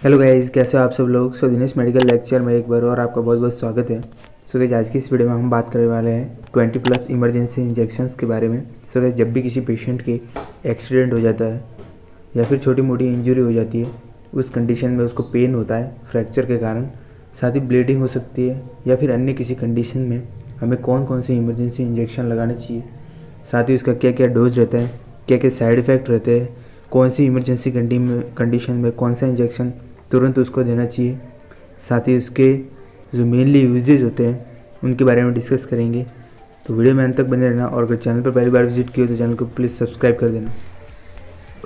Hello guys, कैसे हो आप सब लोग। सो दिनेश मेडिकल लेक्चर में एक बार और आपका बहुत बहुत स्वागत है। सो गाइस, आज की इस वीडियो में हम बात करने वाले हैं 20+ इमरजेंसी इंजेक्शंस के बारे में। सो गाइस, जब भी किसी पेशेंट के एक्सीडेंट हो जाता है या फिर छोटी मोटी इंजरी हो जाती है, उस कंडीशन में उसको पेन होता है फ्रैक्चर के कारण, साथ ही ब्लीडिंग हो सकती है या फिर अन्य किसी कंडीशन में हमें कौन कौन से इमरजेंसी इंजेक्शन लगाने चाहिए, साथ ही उसका क्या क्या डोज रहता है, क्या क्या साइड इफ़ेक्ट रहते हैं, कौन सी इमरजेंसी कंडीशन में कौन सा इंजेक्शन तुरंत उसको देना चाहिए, साथ ही उसके जो मेनली यूजेज होते हैं उनके बारे में डिस्कस करेंगे। तो वीडियो में अंत तक बने रहना, और अगर चैनल पर पहली बार विजिट किया तो चैनल को प्लीज़ सब्सक्राइब कर देना।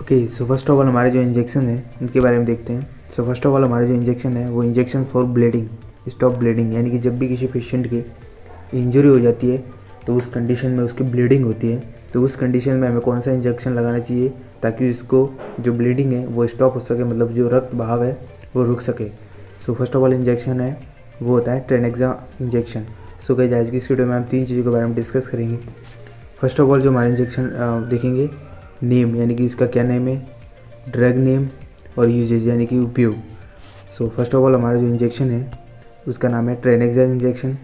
Okay, so first of all हमारे जो इंजेक्शन है उनके बारे में देखते हैं। सो फर्स्ट ऑफ ऑल हमारे जो इंजेक्शन है वो injection for bleeding, stop bleeding, यानी कि जब भी किसी पेशेंट की इंजरी हो जाती है तो उस कंडीशन में उसकी ब्लीडिंग होती है, तो उस कंडीशन में हमें कौन सा इंजेक्शन लगाना चाहिए ताकि उसको जो ब्लीडिंग है वो स्टॉप हो सके, मतलब जो रक्त बहाव है वो रुक सके। So first of all injection है वो होता है ट्रेनेक्सा इंजेक्शन। सो गाइस, आज की इस वीडियो में हम 3 चीज़ों के बारे में डिस्कस करेंगे। फर्स्ट ऑफ ऑल जो हमारे इंजेक्शन देखेंगे, नेम यानी कि इसका क्या नेम है, ड्रग नेम, और यूजेज यानी कि उपयोग। सो फर्स्ट ऑफ ऑल हमारा जो इंजेक्शन है उसका नाम है ट्रेनेक्सा इंजेक्शन,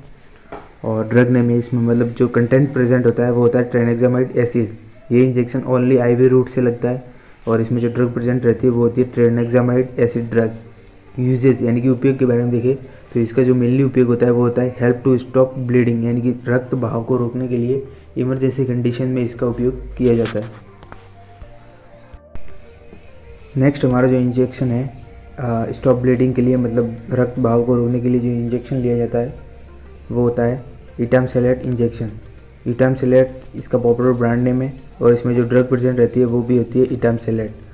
और ड्रग नेम है इसमें मतलब जो कंटेंट प्रेजेंट होता है वो होता है ट्रेनेक्सामाइड एसिड। ये इंजेक्शन ओनली आईवी रूट से लगता है, और इसमें जो ड्रग प्रेजेंट रहती है वो होती है ट्रेनेक्सामाइड एसिड ड्रग। यूजेज यानी कि उपयोग के बारे में देखें तो इसका जो मेनली उपयोग होता है वो होता है हेल्प टू स्टॉप ब्लीडिंग, यानी कि रक्त बहाव को रोकने के लिए इमरजेंसी कंडीशन में इसका उपयोग किया जाता है। नेक्स्ट हमारा जो इंजेक्शन है स्टॉप ब्लीडिंग के लिए, मतलब रक्त बहाव को रोकने के लिए जो इंजेक्शन लिया जाता है वो होता है इटामसेलेट इंजेक्शन। इटामसेलेट इसका पॉपुलर ब्रांड नेम है, और इसमें जो ड्रग प्रेजेंट रहती है वो भी होती है इटामसेलेट।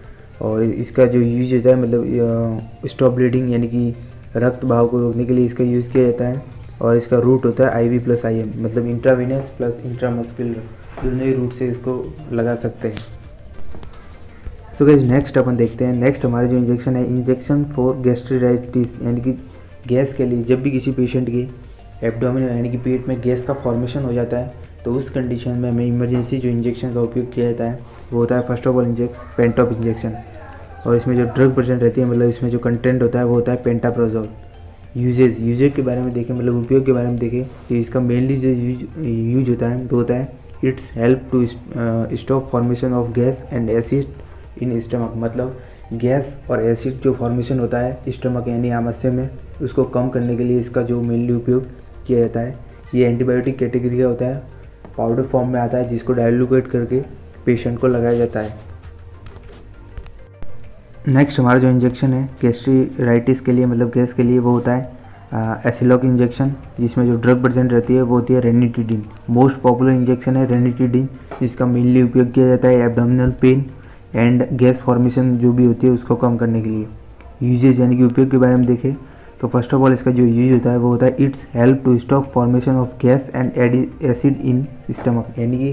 और इसका जो यूज होता है मतलब स्टॉप ब्लीडिंग यानी कि रक्त बहाव को रोकने के लिए इसका यूज़ किया जाता है, और इसका रूट होता है आईवी प्लस आईएम, मतलब इंट्रावेनस प्लस इंट्रामस्कुलर, दोनों ही रूट से इसको लगा सकते हैं। सो गाइस, नेक्स्ट अपन देखते हैं। नेक्स्ट हमारे जो इंजेक्शन है इंजेक्शन फॉर गैस्ट्राइटिस, यानी कि गैस के लिए। जब भी किसी पेशेंट की एब्डोमिनल यानी कि पेट में गैस का फॉर्मेशन हो जाता है तो उस कंडीशन में हमें इमरजेंसी जो इंजेक्शन का उपयोग किया जाता है वो होता है first of all Pantop injection, और इसमें जो ड्रग प्रेजेंट रहती है मतलब इसमें जो कंटेंट होता है वो होता है पेंटाप्रोजोल। यूजेज के बारे में देखें, मतलब उपयोग के बारे में देखें तो इसका मेनली जो यूज होता है वो होता है it's help to stop formation of gas and acid in stomach, मतलब गैस और एसिड जो फॉर्मेशन होता है स्टमक यानी आमाशय में उसको कम करने के लिए इसका जो मेनली उपयोग किया जाता है। ये एंटीबायोटिक कैटेगरी का होता है, पाउडर फॉर्म में आता है जिसको डाइल्यूट करके पेशेंट को लगाया जाता है। नेक्स्ट हमारा जो इंजेक्शन है गैस्ट्राइटिस के लिए, मतलब गैस के लिए, वो होता है एसिलॉक इंजेक्शन, जिसमें जो ड्रग प्रेजेंट रहती है वो होती है रेनिटिडिन। मोस्ट पॉपुलर इंजेक्शन है रेनिटिडिन, जिसका मेनली उपयोग किया जाता है abdominal pain and gas formation जो भी होती है उसको कम करने के लिए। यूजेज यानी कि उपयोग के बारे में देखें तो फर्स्ट ऑफ ऑल इसका जो यूज होता है वो होता है it's help to stop formation of gas and acid in stomach, यानी कि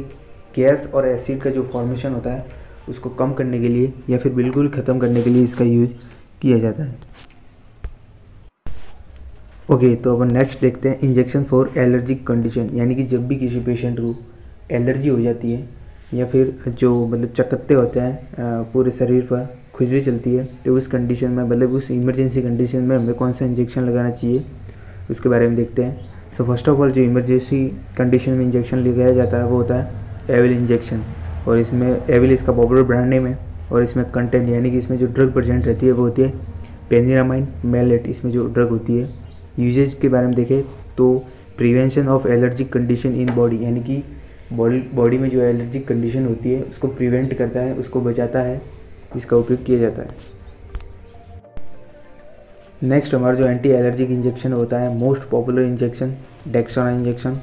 गैस और एसिड का जो फॉर्मेशन होता है उसको कम करने के लिए या फिर बिल्कुल ख़त्म करने के लिए इसका यूज किया जाता है। ओके, तो अब नेक्स्ट देखते हैं इंजेक्शन फॉर एलर्जिक कंडीशन, यानी कि जब भी किसी पेशेंट को एलर्जी हो जाती है या फिर जो मतलब चकत्ते होते हैं पूरे शरीर पर, खुजली चलती है, तो उस कंडीशन में मतलब उस इमरजेंसी कंडीशन में हमें कौन सा इंजेक्शन लगाना चाहिए उसके बारे में देखते हैं। सो फर्स्ट ऑफ ऑल जो इमरजेंसी कंडीशन में इंजेक्शन लगाया जाता है वो होता है एविल इंजेक्शन, और इसमें एविल इसका पॉपुलर ब्रांड नेम है, और इसमें कंटेंट यानी कि इसमें जो ड्रग प्रेजेंट रहती है वो होती है पेनिरामाइन मैलेट, इसमें जो ड्रग होती है। यूजेज के बारे में देखें तो prevention of allergic condition in body, यानी कि बॉडी में जो एलर्जिक कंडीशन होती है उसको प्रिवेंट करता है, उसको बचाता है, इसका उपयोग किया जाता है। नेक्स्ट हमारा जो एंटी एलर्जिक इंजेक्शन होता है most popular injection Dexona injection.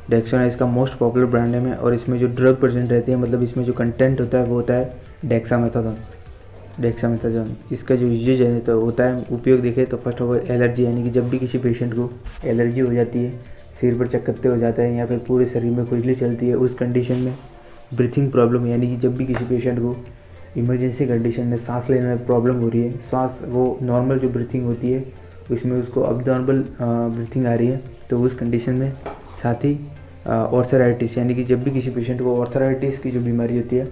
Dexona इसका मोस्ट पॉपुलर ब्रांड नेम है, और इसमें जो ड्रग प्रेजेंट रहती है मतलब इसमें जो कंटेंट होता है वो होता है डेक्सामेथाजोन। इसका जो यूजेज है तो होता है उपयोग देखें तो फर्स्ट ऑफ ऑल एलर्जी, यानी कि जब भी किसी पेशेंट को एलर्जी हो जाती है, सिर पर चक्कते हो जाता है या फिर पूरे शरीर में खुजली चलती है, उस कंडीशन में ब्रीथिंग प्रॉब्लम, यानी कि जब भी किसी पेशेंट को इमरजेंसी कंडीशन में सांस लेने में प्रॉब्लम हो रही है, सांस वो नॉर्मल जो ब्रीथिंग होती है उसमें उसको अबनॉर्मल ब्रीथिंग आ रही है, तो उस कंडीशन में साथ ही ऑर्थराइटिस, यानी कि जब भी किसी पेशेंट को ऑर्थराइटिस की जो बीमारी होती है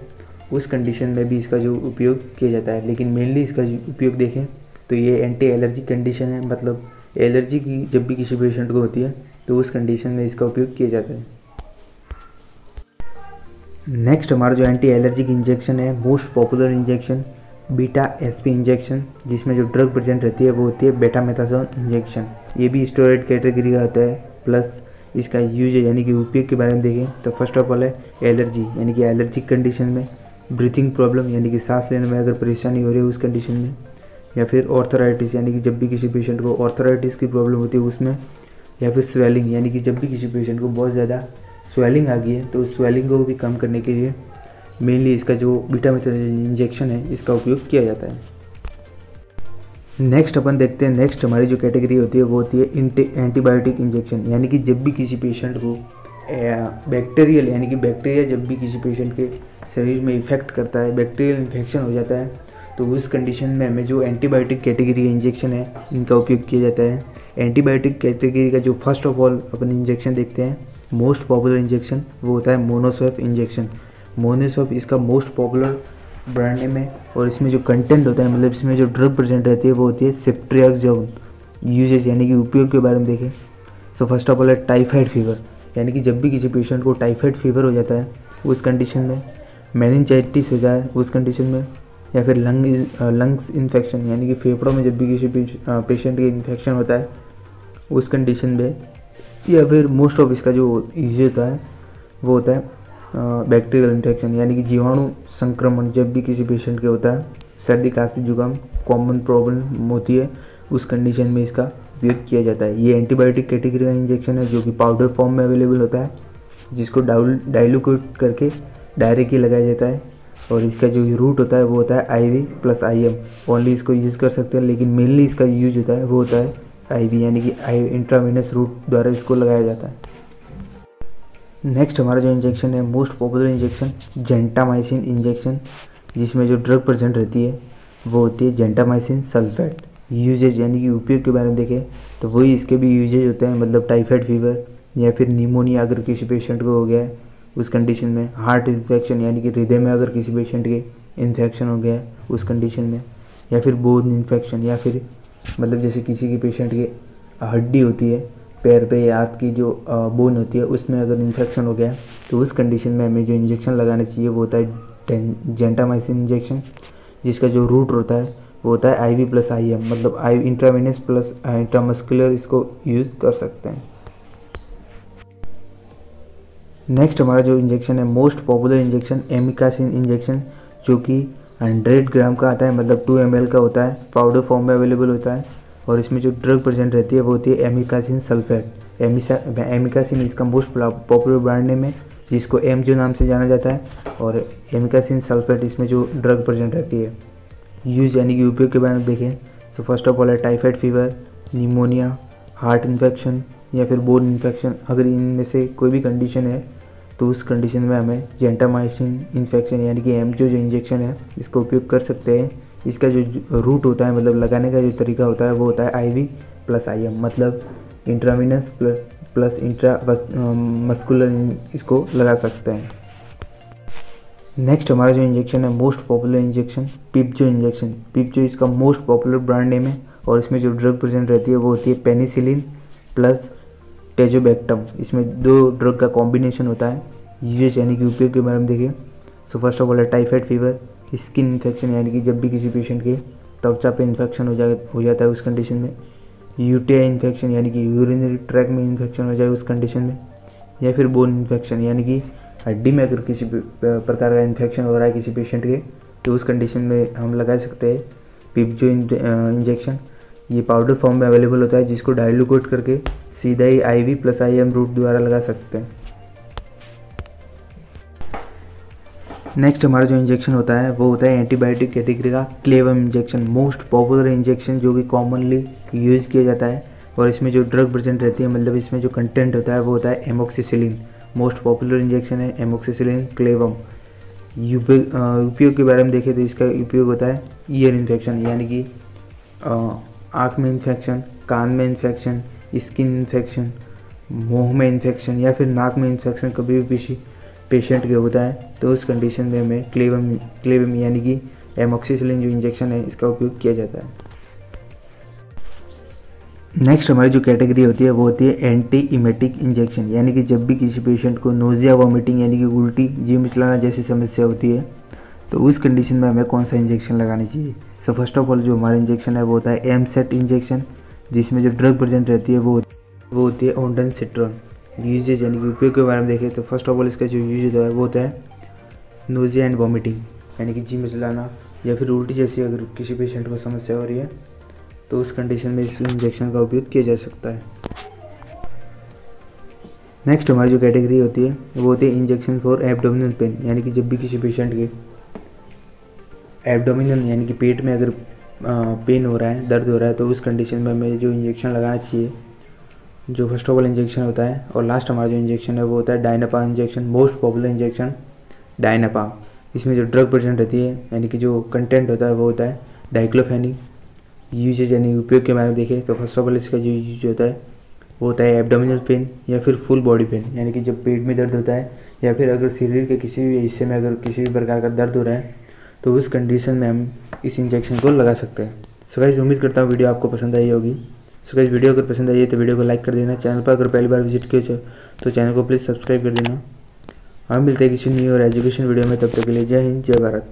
उस कंडीशन में भी इसका जो उपयोग किया जाता है। लेकिन मेनली इसका जो उपयोग देखें तो ये एंटी एलर्जी कंडीशन है, मतलब एलर्जी की जब भी किसी पेशेंट को होती है तो उस कंडीशन में इसका उपयोग किया जाता है। नेक्स्ट हमारा जो एंटी एलर्जिक इंजेक्शन है, most popular injection beta SP injection, जिसमें जो ड्रग प्रेजेंट रहती है वो होती है बेटामेथासोन इंजेक्शन। ये भी स्टेरॉइड कैटेगरी का होता है। प्लस इसका यूज यानी कि उपयोग के बारे में देखें तो फर्स्ट ऑफ ऑल है एलर्जी, यानी कि एलर्जिक कंडीशन में, ब्रीथिंग प्रॉब्लम यानी कि सांस लेने में अगर परेशानी हो रही है उस कंडीशन में, या फिर ऑर्थराइटिस यानी कि जब भी किसी पेशेंट को ऑर्थराइटिस की प्रॉब्लम होती है उसमें, या फिर स्वेलिंग यानी कि जब भी किसी पेशेंट को बहुत ज़्यादा स्वेलिंग आ गई है तो उस स्वेलिंग को भी कम करने के लिए मेनली इसका जो बीटामेथासोन इंजेक्शन है इसका उपयोग किया जाता है। नेक्स्ट अपन देखते हैं, नेक्स्ट हमारी जो कैटेगरी होती है वो होती है एंटीबायोटिक इंजेक्शन, यानी कि जब भी किसी पेशेंट को बैक्टीरियल यानी कि बैक्टीरिया जब भी किसी पेशेंट के शरीर में इफेक्ट करता है, बैक्टीरियल इन्फेक्शन हो जाता है, तो उस कंडीशन में हमें जो एंटीबायोटिक कैटेगरी का इंजेक्शन है इनका उपयोग किया जाता है। एंटीबायोटिक कैटेगरी का जो first of all upon injection देखते हैं, मोस्ट पॉपुलर इंजेक्शन, वो होता है मोनोसॉफ इंजेक्शन। मोनोसॉफ इसका मोस्ट पॉपुलर ब्रांड नेम है और इसमें जो कंटेंट होता है, मतलब इसमें जो ड्रग प्रेजेंट रहती है वो होती है सेफ्ट्रियाक्सोन। यूजेज यानी कि उपयोग के बारे में देखें तो फर्स्ट ऑफ ऑल है टाइफाइड फीवर, यानी कि जब भी किसी पेशेंट को टाइफाइड फीवर हो जाता है उस कंडीशन में, मेनिंजाइटिस हो जाए उस कंडीशन में, या फिर लंग्स इन्फेक्शन यानी कि फेफड़ों में जब भी किसी पेशेंट के इन्फेक्शन होता है उस कंडीशन में, या फिर मोस्ट ऑफ इसका जो यूज होता है वो होता है बैक्टीरियल इन्फेक्शन यानी कि जीवाणु संक्रमण जब भी किसी पेशेंट के होता है, सर्दी खांसी जुकाम कॉमन प्रॉब्लम होती है उस कंडीशन में इसका उपयोग किया जाता है। ये एंटीबायोटिक कैटेगरी का इंजेक्शन है जो कि पाउडर फॉर्म में अवेलेबल होता है, जिसको डाइल्यूट करके डायरेक्टली लगाया जाता है, और इसका जो रूट होता है वो होता है IV प्लस IM। ओनली इसको यूज़ कर सकते हैं, लेकिन मेनली इसका यूज होता है वो होता है IV यानी कि इंट्रावेनस रूट द्वारा इसको लगाया जाता है। नेक्स्ट हमारा जो इंजेक्शन है, most popular injection gentamicin injection, जिसमें जो ड्रग प्रेजेंट रहती है वो होती है जेंटामाइसिन सल्फेट। यूजेज यानी कि उपयोग के बारे में देखें तो वही इसके भी यूजेज होते हैं, मतलब टाइफाइड फीवर या फिर निमोनिया अगर किसी पेशेंट को हो गया है उस कंडीशन में, हार्ट इन्फेक्शन यानी कि हृदय में अगर किसी पेशेंट के इन्फेक्शन हो गया है उस कंडीशन में, या फिर बोन इन्फेक्शन, या फिर मतलब जैसे किसी की पेशेंट की हड्डी होती है पैर पे या हाथ की जो बोन होती है उसमें अगर इन्फेक्शन हो गया है तो उस कंडीशन में हमें जो इंजेक्शन लगाना चाहिए वो होता है जेंटामाइसिन इंजेक्शन, जिसका जो रूट होता है वो होता है IV प्लस IM, मतलब इंट्रावेनस प्लस इंट्रामस्कुलर इसको यूज़ कर सकते हैं। नेक्स्ट हमारा जो इंजेक्शन है, most popular injection amikacin injection, जो कि 100 ग्राम का आता है, मतलब 2 ml का होता है, पाउडर फॉर्म में अवेलेबल होता है, और इसमें जो ड्रग प्रेजेंट रहती है वो होती है एमिकासिन सल्फेट। एमिकासिन इसका मोस्ट पॉपुलर ब्रांड नेम है, जिसको जो नाम से जाना जाता है, और एमिकासिन सल्फेट इसमें जो ड्रग प्रेजेंट रहती है। यूज यानी कि उपयोग के बारे में देखें तो फर्स्ट ऑफ ऑल है typhoid fever, pneumonia, heart infection या फिर बोन इन्फेक्शन। अगर इनमें से कोई भी कंडीशन है तो उस कंडीशन में हमें जेंटामाइसिन इन्फेक्शन यानी कि जो इंजेक्शन है इसका उपयोग कर सकते हैं। इसका जो रूट होता है, मतलब लगाने का जो तरीका होता है वो होता है IV प्लस IM, मतलब इंट्रावेनस प्लस इंट्रा मस्कुलर इसको लगा सकते हैं। नेक्स्ट हमारा जो इंजेक्शन है, मोस्ट पॉपुलर इंजेक्शन पिपजो इंजेक्शन। पिपजो इसका मोस्ट पॉपुलर ब्रांड नेम है, और इसमें जो ड्रग प्रेजेंट रहती है वो होती है पेनिसिलिन प्लस टेजोबैक्टम। इसमें 2 ड्रग का कॉम्बिनेशन होता है। यूजेज यानी कि उपयोग के बारे में देखें सो फर्स्ट ऑफ ऑल है टाइफाइड फीवर, स्किन इन्फेक्शन यानी कि जब भी किसी पेशेंट के त्वचा पे इन्फेक्शन हो जाता है उस कंडीशन में, UTI इन्फेक्शन यानी कि यूरिनरी ट्रैक में इन्फेक्शन हो जाए उस कंडीशन में, या फिर बोन इन्फेक्शन यानी कि हड्डी में अगर किसी प्रकार का इन्फेक्शन हो रहा है किसी पेशेंट के तो उस कंडीशन में हम लगा सकते हैं पिपजो इंजेक्शन। ये पाउडर फॉर्म में अवेलेबल होता है, जिसको डाइल्यूट करके सीधा ही IV प्लस IM रूट द्वारा लगा सकते हैं। नेक्स्ट हमारा जो इंजेक्शन होता है वो होता है एंटीबायोटिक कैटेगरी का Clavam injection, most popular injection जो कि कॉमनली यूज़ किया जाता है, और इसमें जो ड्रग प्रेजेंट रहती है, मतलब इसमें जो कंटेंट होता है वो होता है एमोक्सिसिलिन। मोस्ट पॉपुलर इंजेक्शन है एमोक्सिसिलिन क्लेवम। उपयोग के बारे में देखें तो इसका उपयोग होता है ईयर इन्फेक्शन यानी कि आँख में इन्फेक्शन, कान में इन्फेक्शन, स्किन इन्फेक्शन, मुंह में इन्फेक्शन या फिर नाक में इन्फेक्शन कभी भी किसी पेशेंट के होता है तो उस कंडीशन में हमें क्लेवम यानी कि एमोक्सिसिलिन जो इंजेक्शन है इसका उपयोग किया जाता है। नेक्स्ट हमारी जो कैटेगरी होती है वो होती है एंटी इमेटिक इंजेक्शन, यानी कि जब भी किसी पेशेंट को नोजिया, वॉमिटिंग यानी कि उल्टी, जी मिचलाना जैसी समस्या होती है तो उस कंडीशन में हमें कौन सा इंजेक्शन लगानी चाहिए। सो फर्स्ट ऑफ ऑल जो हमारा इंजेक्शन है वो होता है एमसेट इंजेक्शन, जिसमें जो ड्रग प्रेजेंट रहती है वो होती है ओंडानसिट्रोन। यूजेज यानी कि उपयोग के बारे में देखें तो फर्स्ट ऑफ ऑल इसका जो यूज होता है वो होता है नोजिया एंड वॉमिटिंग, यानी कि जी मिचलाना या फिर उल्टी जैसी अगर किसी पेशेंट को समस्या हो रही है तो उस कंडीशन में इस इंजेक्शन का उपयोग किया जा सकता है। नेक्स्ट हमारी जो कैटेगरी होती है वो होती है इंजेक्शन फॉर एब्डोमिनल पेन, यानी कि जब भी किसी पेशेंट के एब्डोमिनल यानी कि पेट में अगर पेन हो रहा है, दर्द हो रहा है तो उस कंडीशन में हमें जो इंजेक्शन लगाना चाहिए, जो फर्स्ट ऑफ ऑल इंजेक्शन होता है और लास्ट हमारा जो इंजेक्शन है वो होता है डायनापाम इंजेक्शन, मोस्ट पॉपुलर इंजेक्शन डायनापाम। इसमें जो ड्रग प्रेजेंट रहती है यानी कि जो कंटेंट होता है वो होता है डाइक्लोफेनिक। यूजेज यानी उपयोग के बारे में देखें तो फर्स्ट ऑफ ऑल इसका जो यूज होता है वो होता है एब्डोमिनल पेन या फिर फुल बॉडी पेन, यानी कि जब पेट में दर्द होता है या फिर अगर शरीर के किसी भी हिस्से में अगर किसी भी प्रकार का दर्द हो रहा है तो उस कंडीशन में हम इस इंजेक्शन को लगा सकते हैं। सो गाइस उम्मीद करता हूँ वीडियो आपको पसंद आई होगी। सो गाइस वीडियो अगर पसंद आई है तो वीडियो को लाइक कर देना, चैनल पर अगर पहली बार विजिट किया तो चैनल को प्लीज़ सब्सक्राइब कर देना। हम मिलते हैं किसी न्यू और एजुकेशन वीडियो में, तब तक के लिए जय हिंद, जय भारत।